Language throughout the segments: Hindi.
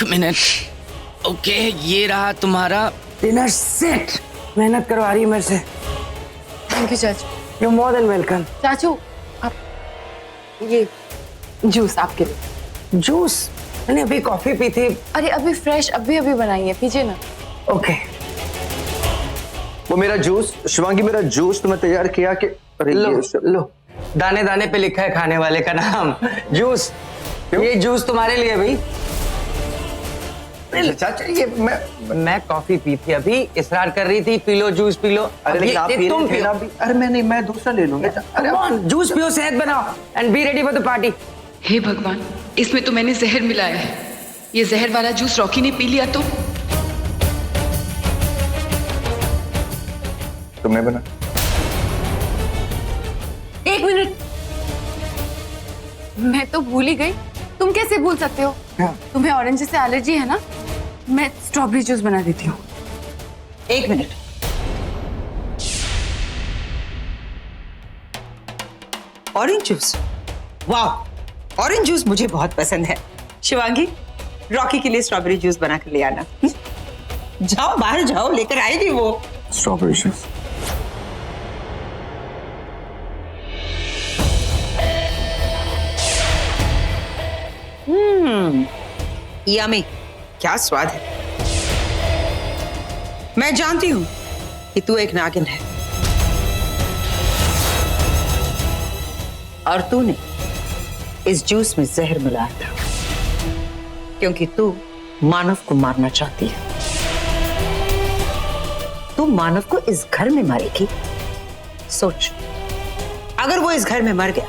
एक मिनट। ओके, ये रहा तुम्हारा डिनर सेट। मेहनत करवा रही है मेरे से। थैंक यू चाचू। You more than welcome. चाचू आप ये जूस आपके लिए। जूस? मैंने अभी कॉफी पी थी। अरे अभी फ्रेश अभी बनाई है, पीजिए ना। ओके। वो मेरा जूस, शिवांगी मेरा जूस तुम्हें तैयार किया कि लो, दाने दाने पे लिखा है खाने वाले का नाम। जूस। ये जूस तुम्हारे लिए भाई। चाचा ये मैं कॉफी पी थी अभी, इसरार कर रही थी P low juice P low. अरे लेकिन आप पी तुम रहे थे ना अभी। अरे मैं दूसरा ले लूंगा। अरे जूस पियो, सेहत बनाओ and be ready for the party. हे भगवान, इसमें तो मैंने जहर मिलाया है। ये जहर वाला जूस रॉकी ने पी लिया तो? तुमने बना? एक मिनट, मैं तो भूल ही गई। तुम कैसे भूल सकते हो? तुम्हें ऑरेंज से एलर्जी है ना? मैं स्ट्रॉबेरी जूस बना देती हूँ। एक मिनट। Orange juice? वाह, ऑरेंज जूस मुझे बहुत पसंद है। शिवांगी, रॉकी के लिए स्ट्रॉबेरी जूस बना कर ले आना। जाओ बाहर जाओ, लेकर आएगी वो स्ट्रॉबेरी जूस। यम्मी, क्या स्वाद है। मैं जानती हूं कि तू एक नागिन है और तूने इस जूस में जहर मिलाया था क्योंकि तू मानव को मारना चाहती है। तू मानव को इस घर में मारेगी। सोच, अगर वो इस घर में मर गया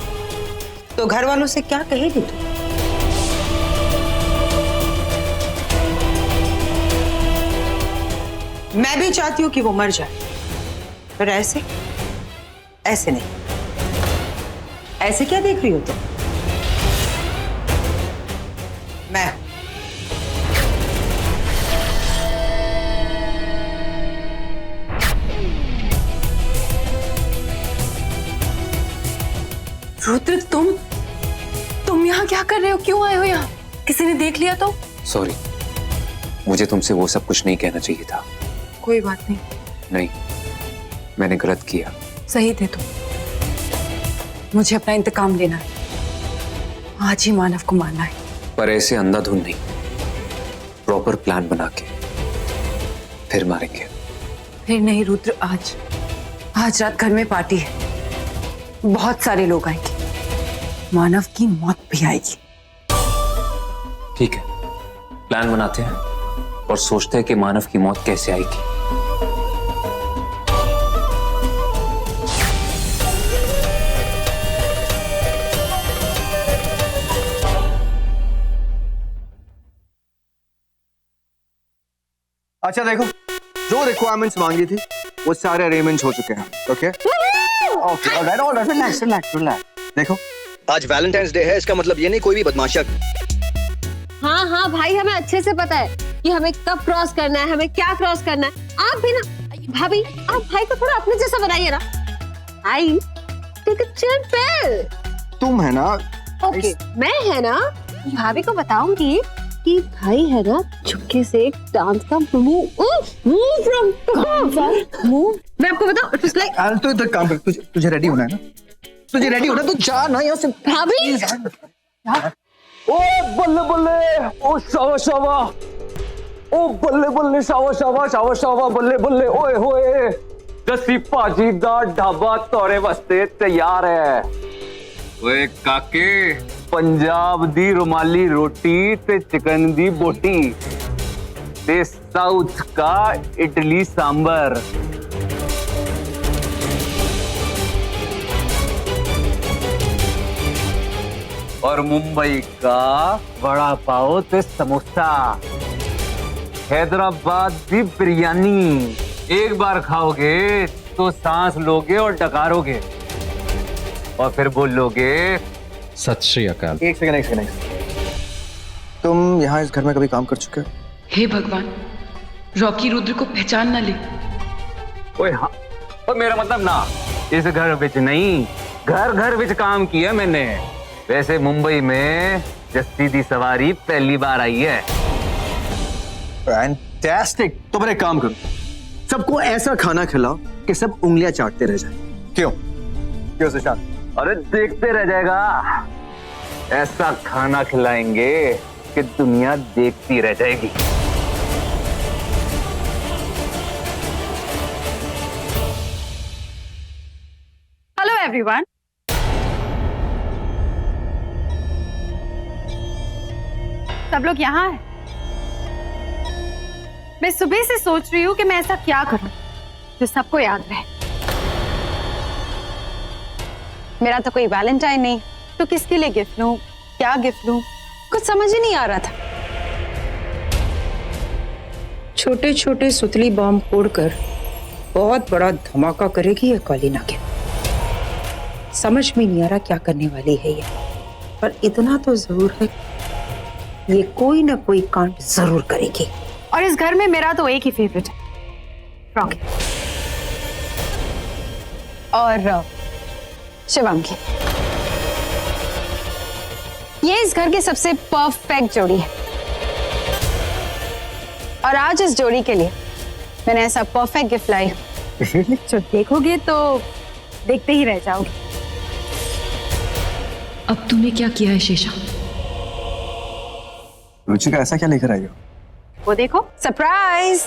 तो घर वालों से क्या कहेगी तू? मैं भी चाहती हूं कि वो मर जाए, पर ऐसे ऐसे नहीं। ऐसे क्या देख रही हो तुम? मैं रुद्र, तुम यहाँ क्या कर रहे हो? क्यों आए हो यहाँ? किसी ने देख लिया तो? सॉरी, मुझे तुमसे वो सब कुछ नहीं कहना चाहिए था। कोई बात नहीं। नहीं, मैंने गलत किया। सही थे तुम। मुझे अपना इंतकाम लेना है। आज ही मानव को मारना है। पर ऐसे अंधाधुंध नहीं, प्रॉपर प्लान बना के फिर मारेंगे। फिर नहीं रुद्र, आज रात घर में पार्टी है। बहुत सारे लोग आएंगे। मानव की मौत भी आएगी। ठीक है, प्लान बनाते हैं और सोचते हैं कि मानव की मौत कैसे आएगी। अच्छा देखो, जो रिक्वायरमेंट्स मांगी थी वो सारे अरेंजमेंट हो चुके हैं। Okay okay, alright, relax. देखो, आज वैलेंटाइंस डे है, इसका मतलब ये नहीं कोई भी बदमाशी। हाँ भाई, हमें अच्छे से पता है कि हमें कब क्रॉस करना है, हमें क्या क्रॉस करना है। आप भी ना भाभी, आप भाई को थोड़ा अपने जैसा बनाइए ना। भाई टेक अ चिल पिल। तुम है ना? ओके, मैं है ना भाभी को बताऊंगी कि भाई है ना चुपके से एक डांस का मूव मैं आपको बताऊं, इट वाज लाइक। तो इधर काम कर, तुझे रेडी होना है ना? तुझे रेडी होना, तू जा ना यहाँ से। भाभी ओ बल्ले बल्ले, ओ शावा शावा, ओ बल्ले बल्ले, शावा शावा, शावा शावा, बल्ले बल्ले, ओए होए। जस्सी भाजी दा ढाबा तोरे वास्ते तैयार है। ओए काके, पंजाब दी रुमाली रोटी ते चिकन दी बोटी ते साउथ का इडली सांबर। और मुंबई का वड़ा पाव ते समोसा, हैदराबाद की बिरयानी। एक बार खाओगे तो सांस लोगे और डकारोगे और फिर बोलोगे सत श्री अकाल। एक सेकंड। तुम यहाँ इस घर में कभी काम कर चुके हो? हे भगवान, रॉकी रुद्र को पहचान ना ले। ओए हाँ, और मेरा मतलब ना इस घर विच नहीं, घर विच काम किया मैंने। वैसे मुंबई में जस्ती दी सवारी पहली बार आई है। फैंटास्टिक। तो फिर एक काम करो, सबको ऐसा खाना खिलाओ कि सब उंगलियां चाटते रह जाए। क्यों क्यों सुशांत? अरे देखते रह जाएगा, ऐसा खाना खिलाएंगे कि दुनिया देखती रह जाएगी। Hello everyone. सब लोग यहाँ हैं। मैं सुबह से सोच रही हूँ कि मैं ऐसा क्या करूं जो सबको याद रहे। मेरा तो कोई वैलेंटाइन नहीं, तो किसके लिए गिफ्ट लूं, क्या गिफ्ट लूं, कुछ समझ ही नहीं आ रहा था। छोटे छोटे सुतली बॉम्ब फोड़कर बहुत बड़ा धमाका करेगी ये कॉलिना के। समझ में नहीं आ रहा क्या करने वाली है ये, पर इतना तो जरूर है ये कोई ना कोई कांड जरूर करेगी। और इस घर में मेरा तो एक ही फेवरेट है, रॉकी और शिवांगी। ये इस घर की सबसे परफेक्ट जोड़ी है और आज इस जोड़ी के लिए मैंने ऐसा परफेक्ट गिफ्ट लाई जो देखोगे तो देखते ही रह जाओगे। अब तूने क्या किया है शेषा? रुचिका ऐसा क्या लेकर आई हो? वो देखो, सरप्राइज।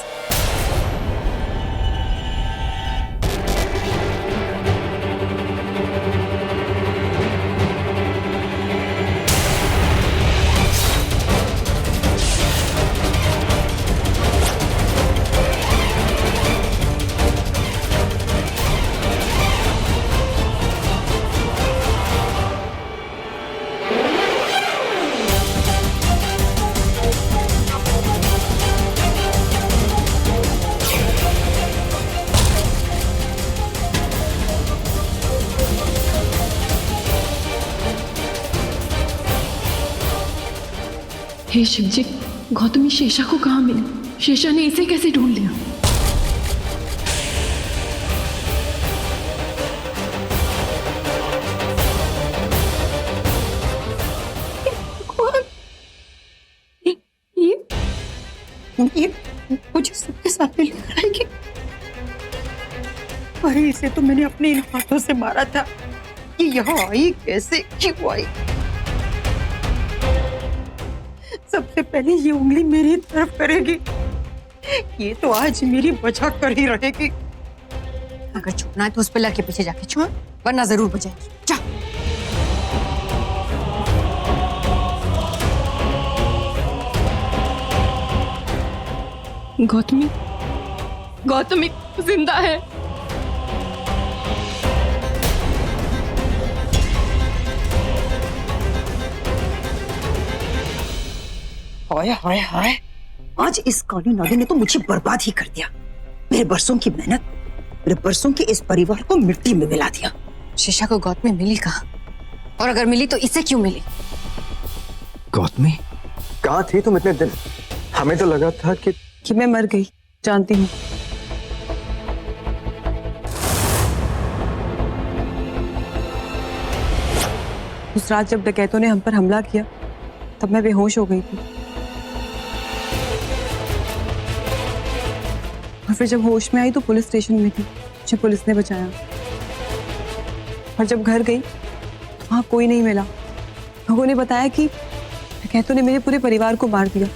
हे शिव जी, गौतमी शेषा को कहाँ मिली? शेषा ने इसे कैसे ढूंढ लिया? ये मुझे सबके सामने लेकर आएगी। अरे इसे तो मैंने अपने इन हाथों से मारा था। ये यहाँ आई कैसे, क्यों आई? सबसे पहले ये उंगली मेरी तरफ करेगी। ये तो आज मेरी बचा कर ही रहेगी। अगर छुपना है तो उस पिलर के पीछे जाके छुप, वरना जरूर बचाएगी। जा। गौतमी, गौतमी जिंदा है। हाय हाय हाय, आज इस काली नाली ने तो मुझे बर्बाद ही कर दिया। मेरे बरसों की मेहनत, मेरे बरसों के इस परिवार को मिट्टी में मिला दिया। शीशा को गौतमी मिली कहाँ? और अगर मिली तो इसे क्यों मिली? गौतमी कहाँ थी तुम इतने दिन? हमें तो लगा था कि मैं मर गई। जानती हूँ। उस रात जब डकैतों ने हम पर हमला किया तब मैं बेहोश हो गई थी, और फिर जब होश में आई तो पुलिस स्टेशन में थी। मुझे पुलिस ने बचाया, और जब घर गई तो वहां कोई नहीं मिला। लोगों ने बताया कि डकैतों ने मेरे पूरे परिवार को मार दिया।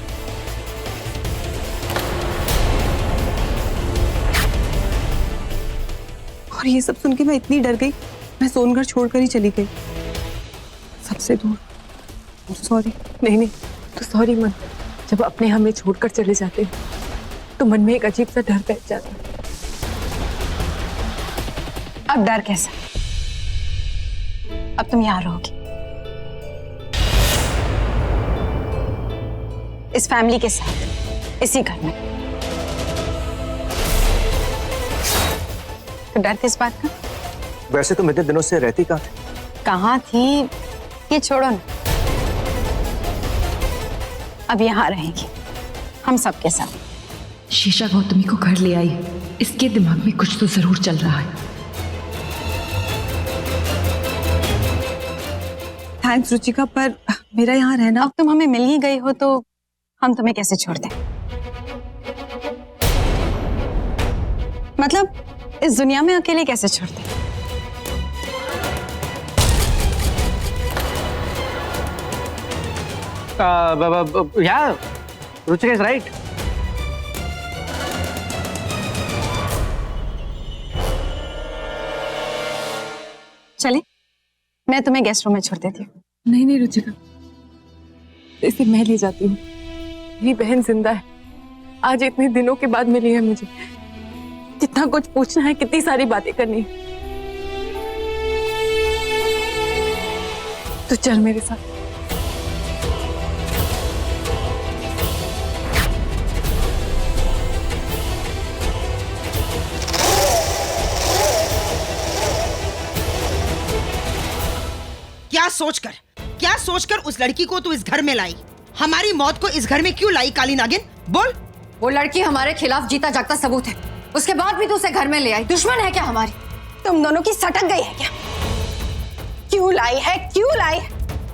और ये सब सुन के मैं इतनी डर गई, मैं सोनगढ़ छोड़कर ही चली गई, सबसे दूर। सॉरी। नहीं, तो सॉरी मत। जब अपने हमें छोड़कर चले जाते हैं तो मन में एक अजीब सा डर बैठ जाता है। अब डर कैसा? अब तुम यहाँ रहोगी इस फैमिली के साथ, इसी घर में। तो डर किस बात का? वैसे तुम इतने दिनों से रहती कहाँ थी? कहाँ थी ये छोड़ो ना, अब यहाँ रहेंगी हम सबके साथ। शीशा गौतमी को घर ले आई, इसके दिमाग में कुछ तो जरूर चल रहा है। थैंक्स रुचिका, पर मेरा यहाँ रहना। अब तुम हमें मिल ही गई हो तो हम तुम्हें कैसे छोड़ दें? मतलब इस दुनिया में अकेले कैसे छोड़ते? Yeah, Ruchika is right. चले, मैं तुम्हें गेस्ट रूम में छोड़ देती हूँ। नहीं नहीं रुचिका, इसे मैं ले जाती हूँ। मेरी बहन जिंदा है, आज इतने दिनों के बाद मिली है मुझे। कितना कुछ पूछना है, कितनी सारी बातें करनी है। तो चल मेरे साथ। क्या सोचकर उस लड़की को तू इस घर में लाई? हमारी मौत को इस घर में क्यों लाई काली नागिन? बोल। वो लड़की हमारे खिलाफ जीता जागता सबूत है, उसके बाद भी तू उसे घर में ले आई। दुश्मन है क्या हमारी? तुम दोनों की सटक गई है क्या? क्यों लाई है, क्यों लाई है?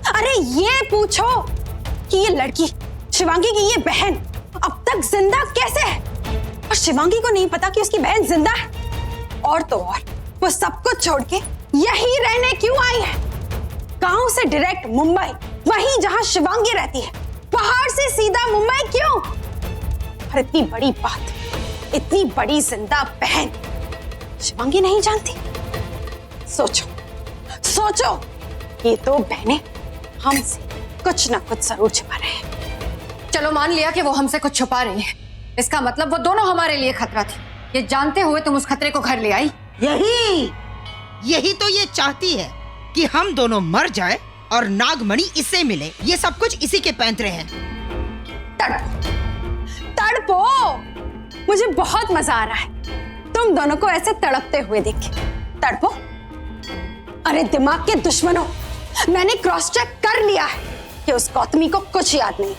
अरे ये पूछो कि ये लड़की शिवांगी की ये बहन अब तक जिंदा कैसे है, और शिवांगी को नहीं पता कि उसकी बहन जिंदा है। और तो और वो सब कुछ छोड़ के यही रहने क्यों आई है? गांव से डायरेक्ट मुंबई, वहीं जहां शिवांगी रहती है, पहाड़ से सीधा मुंबई क्यों? और इतनी बड़ी बात, इतनी बड़ी जिंदा बहन शिवांगी नहीं जानती? सोचो सोचो, ये दो बहनें हमसे कुछ ना कुछ जरूर छुपा रहे हैं। चलो मान लिया कि वो हमसे कुछ छुपा रही है, इसका मतलब वो दोनों हमारे लिए खतरा थी। ये जानते हुए तुम उस खतरे को घर ले आई। यही तो ये चाहती है कि हम दोनों मर जाए और नागमणि इससे मिले। ये सब कुछ इसी के पैंतरे हैं। तड़पो, मुझे बहुत मजा आ रहा है तुम दोनों को ऐसे तड़पते हुए देख के। तड़पो। अरे दिमाग के दुश्मनों, मैंने क्रॉस चेक कर लिया है कि उस गौतमी को कुछ याद नहीं।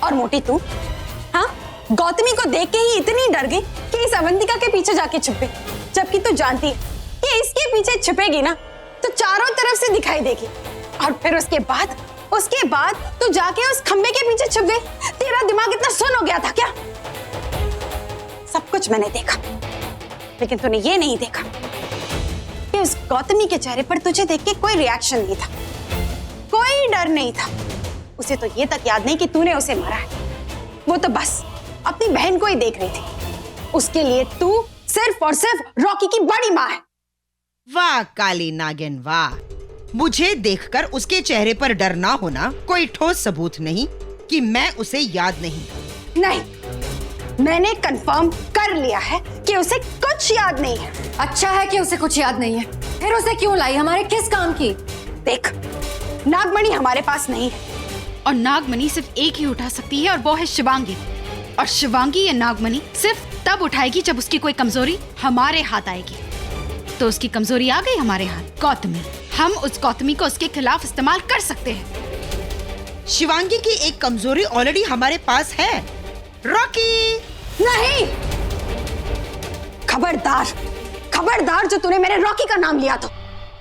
और मोटी तू, हाँ, गौतमी को देख के ही इतनी डर गई कि इस अवंतिका के पीछे जाके छुप गई, जबकि तू जानती है कि इसके पीछे छुपेगी ना तो चारों तरफ से दिखाई देगी। और फिर उसके बाद तू जाके उस खंबे के पीछे छुप गई। तेरा दिमाग इतना सुन हो गया था क्या? सब कुछ मैंने देखा, लेकिन तूने ये नहीं देखा कि उस गौतमी के चेहरे पर तुझे देख के कोई रिएक्शन नहीं था, कोई डर नहीं था। उसे तो ये तक याद नहीं कि तूने उसे मारा है। वो तो बस अपनी बहन को ही देख रही थी। उसके लिए तू सिर्फ और सिर्फ रॉकी की बड़ी माँ है। वाह काली नागिन वाह, मुझे देखकर उसके चेहरे पर डर ना होना कोई ठोस सबूत नहीं कि मैं उसे याद नहीं। मैंने कंफर्म कर लिया है कि उसे कुछ याद नहीं है। अच्छा है कि उसे कुछ याद नहीं है, फिर उसे क्यों लाई? हमारे किस काम की? देख, नागमणि हमारे पास नहीं है, और नागमणि सिर्फ एक ही उठा सकती है, और वो है शिवांगी। और शिवांगी या नागमणि सिर्फ तब उठाएगी जब उसकी कोई कमजोरी हमारे हाथ आएगी। तो उसकी कमजोरी आ गई हमारे हाथ, गौतमी। हम उस गौतमी को उसके खिलाफ इस्तेमाल कर सकते हैं। शिवांगी की एक कमजोरी ऑलरेडी हमारे पास है, रॉकी। नहीं, खबरदार खबरदार, जो तूने मेरे रॉकी का नाम लिया था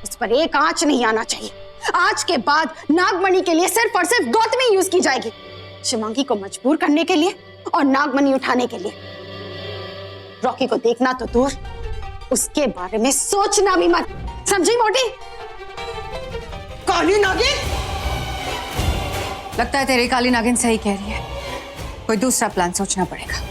उस पर एक आंच नहीं आना चाहिए। आज के बाद नागमणि के लिए सिर्फ और सिर्फ गौतमी यूज की जाएगी, शिवांगी को मजबूर करने के लिए और नागमणि उठाने के लिए। रॉकी को देखना तो दूर, उसके बारे में सोचना भी मत, समझी मोटी? काली नागिन, लगता है तेरी काली नागिन सही कह रही है, कोई दूसरा प्लान सोचना पड़ेगा।